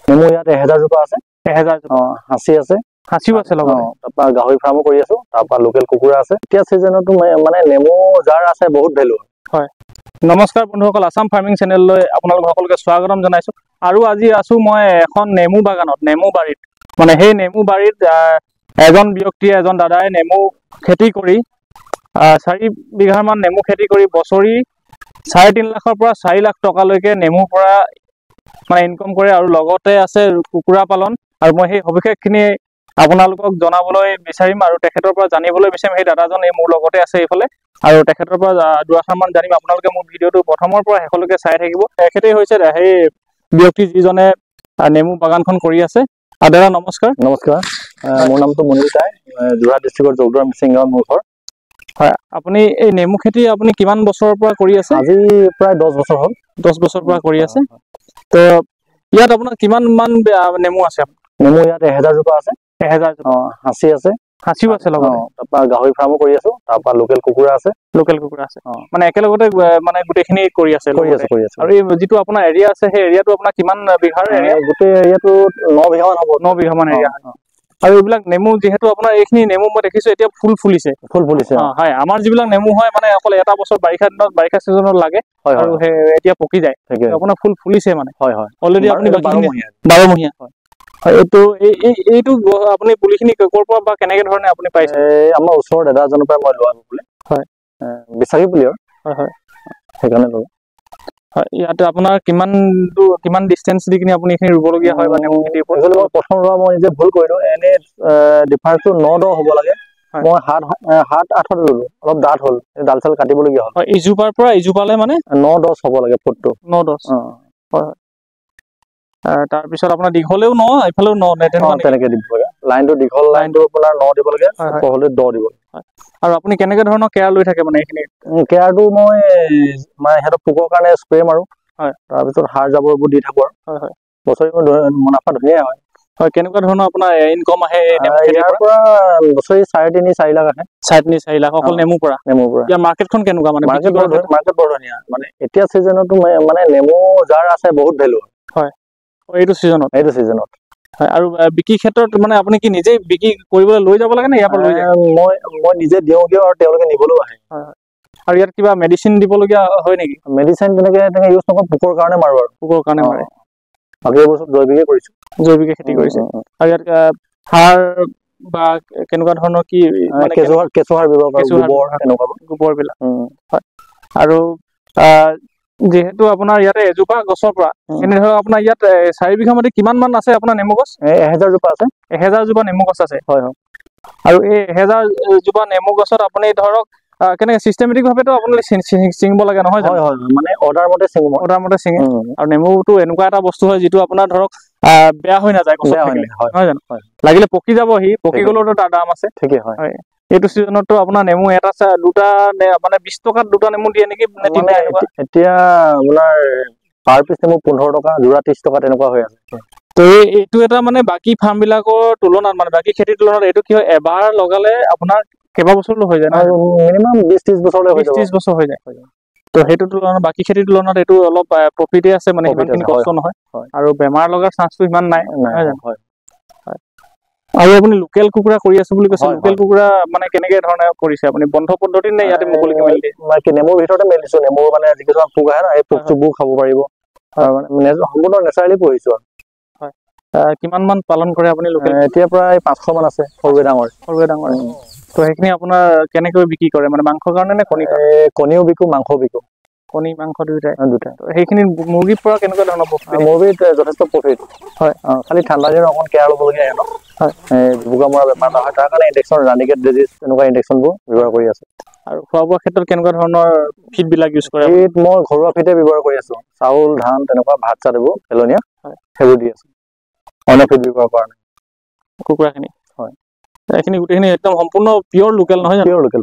নেমু ইয়াত 1000 জোপা আছে। 1000 জোপা। হাঁচি আছে। হাঁচিও আছে লগত। তাৰপৰা গাহৰি ফাৰ্মো কৰি আছো। তাৰপৰা লোকেল কুকুৰা আছে। এতিয়া সিজনতো মানে নেমু যাৰ আছে বহুত ভ্যালু হয়। নমস্কাৰ বন্ধুসকল, আসাম ফাৰ্মিং চেনেললৈ আপোনালোক সকলোকে স্বাগতম জনাইছো। আৰু আজি আছো মই এখন নেমু বাগানত, নেমু বাৰীত। মানে সেই নেমু বাৰীত এজন ব্যক্তিয়ে, এজন দাদাই নেমু খেতি কৰি 4 বিঘামান নেমু খেতি কৰি বছৰি 3.5 লাখৰ পৰা 4 লাখ টকালৈকে নেমুৰ পৰা মানে ইনকম কৰে। আৰু লগতে আছে কুকুৰা পালন। আৰু মই সেই সবিশেষখিনি আপোনালোকক জনাবলৈ বিচাৰিম আৰু তেখেতৰ পৰা জানিবলৈ বিচাৰিম। সেই দাদাজন এই মোৰ লগতে আছে এইফালে, আৰু তেখেতৰ পৰা দুআষাৰমান জানিম। আপোনালোকে মোৰ ভিডিঅ'টো প্ৰথমৰ পৰা শেষলৈকে চাই থাকিব। তেখেতেই হৈছে সেই ব্যক্তি যিজনে নেমু বাগানখন কৰি আছে। দাদা নমস্কাৰ। নমস্কাৰ। মোৰ নামটো মনিল টাই, যোৰহাট ডিষ্ট্ৰিক্টৰ জগদুৰাম মিচিং গাঁৱত মোৰ ঘৰ। হয়, আপুনি এই নেমু খেতি আপুনি কিমান বছৰৰ পৰা কৰি আছে? আজি প্ৰায় 10 বছৰ হ'ল। 10 বছৰৰ পৰা কৰি আছে। তো ইয়াত আপোনাৰ কিমান মান নেমু আছে? নেমু ইয়াত 1000 জোপা আছে। 1000 জোপা। হাঁচি আছে। হাঁচিও আছে লগত। তাৰপৰা গাহৰি ফাৰ্মো কৰি আছো। তাৰপৰা লোকেল কুকুৰা আছে। লোকেল কুকুৰা আছে। মানে একেলগতে মানে গোটেইখিনি কৰি আছে। আৰু এই যিটো আপোনাৰ এৰিয়া আছে, সেই এৰিয়াটো আপোনাৰ কিমান বিঘাৰ এৰিয়া? গোটেই এৰিয়াটো 9 বিঘা মান হ'ব। 9 বিঘা মান এৰিয়া। আৰু এইবিলাক নেমু যিহেতু আপোনাৰ এইখিনি নেমু মই দেখিছো এতিয়া ফুল ফুলিছে। হয়, আমাৰ যিবিলাক নেমু হয় মানে অকল এটা বছৰ বাৰিষা চিজনত লাগে আৰু এতিয়া পকি যায়। আপোনাৰ ফুল ফুলিছে মানে। অলৰেডি আপুনি 12 মহীয়া। এইটো আপুনি পুলিখিনি ক'ৰ পৰা বা কেনেকে ধৰণে আপুনি পাইছে? আমাৰ ওচৰৰ দাদা এজনৰ পৰা মই লোৱা বুলি। হয়, বিচাৰি পুলি আৰু। হয়, সেইকাৰণে ল'লো। হয়, ইয়াতে আপোনাৰ কিমান ডিষ্টেন্স দি কিনে আপুনি এইখিনি ৰুবলগীয়া হয় বা নেমু খেতিৰ ওপৰত? মই প্ৰথম ৰোৱা মই নিজে ভুল কৰিলো। এনে ডিফাৰেন্সটো 9-10 হ'ব লাগে। মই 7-8 ৰুলো। অলপ ডাঠ হ'ল, ডাল চাল কাটিবলগীয়া হ'ল। হয়, ইজোপাৰ পৰা ইজোপালে মানে 9-10 হ'ব লাগে ফুটটো। 9-10। হয়। তাৰপিছত আপোনাৰ দীঘলেও 9, এইফালেও 9 তেনেকে দিব লাগে। লাইনটো দীঘল লাইনটো আপোনাৰ 9 দিব লাগে, বহলে 10 দিব লাগে। আৰু আপুনি কেনেকে ধৰণৰ কেয়াৰ লৈ থাকে মানে এইখিনি? কেয়াৰটো মই মানে সিহঁতৰ পোকৰ কাৰণে স্প্ৰে মাৰো। হয়। তাৰপিছত সাৰ জাবৰবোৰ দি থাকো আৰু। হয়। বছৰি মুনাফা ধুনীয়া হয়। হয়, কেনেকুৱা ধৰণৰ আপোনাৰ ইনকম আহে ইয়াৰ পৰা? বছৰি 3.5-4 লাখ আহে। 3.5-4 লাখ অকল নেমুৰ পৰা? ইয়াৰ মাৰ্কেটখন কেনেকুৱা মানে? মাৰ্কেট বৰ ধুনীয়া। মানে এতিয়া চিজনতো মানে নেমু যাৰ আছে বহুত ভ্যালু হয়। এইটো চিজনত? এইটো চিজনত। হয়, আৰু বিক্ৰী ক্ষেত্ৰত মানে আপুনি কি নিজেই বিক্ৰী কৰিবলৈ লৈ যাব লাগে নে ইয়াৰ পৰা লৈ যায়? মই নিজে দিওঁগে আৰু তেওঁলোকে নিবলৈও আহে। হয়। আৰু ইয়াত কিবা মেডিচিন দিবলগীয়া হয় নেকি? মেডিচিন তেনেকে ইউজ নকৰো, পোকৰ কাৰণে মাৰো আৰু। পোকৰ কাৰণে মাৰে। বাকী এইবোৰ চব জৈৱিকে কৰিছো। জৈৱিকে খেতি কৰিছে। আৰু ইয়াত সাৰ বা কেনেকুৱা ধৰণৰ কি মানে কেঁচুসাৰ ব্যৱহাৰ কৰো, গোবৰ এনেকুৱা গোবৰবিলাক। হয়। আৰু যিহেতু আপোনাৰ ইয়াতে এজোপা গছৰ পৰা এনে ধৰক আপোনাৰ ইয়াত 4 বিঘা মাটি কিমান মান আছে আপোনাৰ নেমু গছ? 1000 জোপা আছে। 1000 জোপা নেমু গছ আছে। হয়। আৰু এই 1000 জোপা নেমু গছত আপুনি ধৰক কেনেকে চিষ্টেমেটিক ভাৱেতো আপুনি ছিঙিব লাগে নহয় জানো? হয়। মানে অৰ্ডাৰ মতে ছিঙে। আৰু নেমুটো এনেকুৱা এটা বস্তু হয় যিটো আপোনাৰ ধৰক বেয়া হৈ নাযায় গছত থাকিলে, নহয় জানো? লাগিলে পকি যাবহি, পকি গ'লেও তাৰ দাম আছে। ঠিকে হয়। এইটো চিজনতো আপোনাৰ নেমু দুটা মানে 20 টকাত 2টা নেমু দিয়ে নেকি? এতিয়া আপোনাৰ পাৰ পিচ নেমু 15 টকা, যোৰা 30 টকা তেনেকুৱা হৈ আছে। তো এইটো এটা মানে বাকী ফাৰ্ম বিলাকৰ তুলনাত, মানে বাকী খেতিৰ তুলনাত এইটো কি হয়, এবাৰ লগালে আপোনাৰ কেইবা বছৰলৈ হৈ যায় নহয়? মিনিমাম 20-30 বছৰলৈ হৈ যাব। 20-30 বছৰ হৈ যায়। তো সেইটো তুলনাত বাকী খেতিৰ তুলনাত এইটো অলপ প্ৰফিটে আছে, মানে সিমানখিনি কষ্ট নহয়। আৰু বেমাৰ লগাৰ চান্সটো ইমান নাই, নহয় জানো? আৰু আপুনি লোকেল কুকুৰা কৰি আছে বুলি কৈছে। লোকেল কুকুৰা মানে কেনেকে ধৰণে কৰিছে আপুনি? বন্ধ পদ্ধতিত নে ইয়াতে মুকলিকে মেলি দিয়ে? নেমুৰ ভিতৰতে মেলিছো। নেমুৰ মানে যিকেইটা পোক আহে ন, এই পোকবোৰ খাব পাৰিব। সম্পূৰ্ণ নেচাৰেলি পুহিছো আৰু। কিমান মান পালন কৰে আপুনি লোকেল? এতিয়া প্ৰায় 500 মান আছে, সৰুৱে ডাঙৰ। তো সেইখিনি আপোনাৰ কেনেকৈ বিক্ৰী কৰে, মানে মাংসৰ কাৰণে নে কণী? কণীও বিকো, মাংসও বিকো। কণী মাংস দুয়োটাই। সেইখিনি মুৰ্গীৰ পৰা কেনেকুৱা ধৰণৰ প্ৰফিট? মুৰ্গীত যথেষ্ট প্ৰফিট হয়। খালি ঠাণ্ডা দিনত অকণ কেয়াৰ ল'বলগীয়া হয় ন। ভোকা মৰা বেমাৰ নহয়, তাৰ কাৰণে ইনজেকশ্যন, ৰাণীকেট ডিজিজ তেনেকুৱা ইনজেকশ্যনবোৰ ব্যৱহাৰ কৰি আছো। আৰু খোৱা বোৱাৰ ক্ষেত্ৰত কেনেকুৱা ধৰণৰ ফিডবিলাক ইউজ কৰে? মই ঘৰুৱা ফিডে ব্যৱহাৰ কৰি আছো। চাউল, ধান তেনেকুৱা ভাত চাত এইবোৰ পেলনীয়া সেইবোৰ দি আছো। অন্য ফিড ব্যৱহাৰ কৰা নাই। কুকুৰাখিনি এইখিনি গোটেইখিনি একদম সম্পূৰ্ণ পিয়ৰ লোকেল নহয় জানো? পিয়ৰ লোকেল।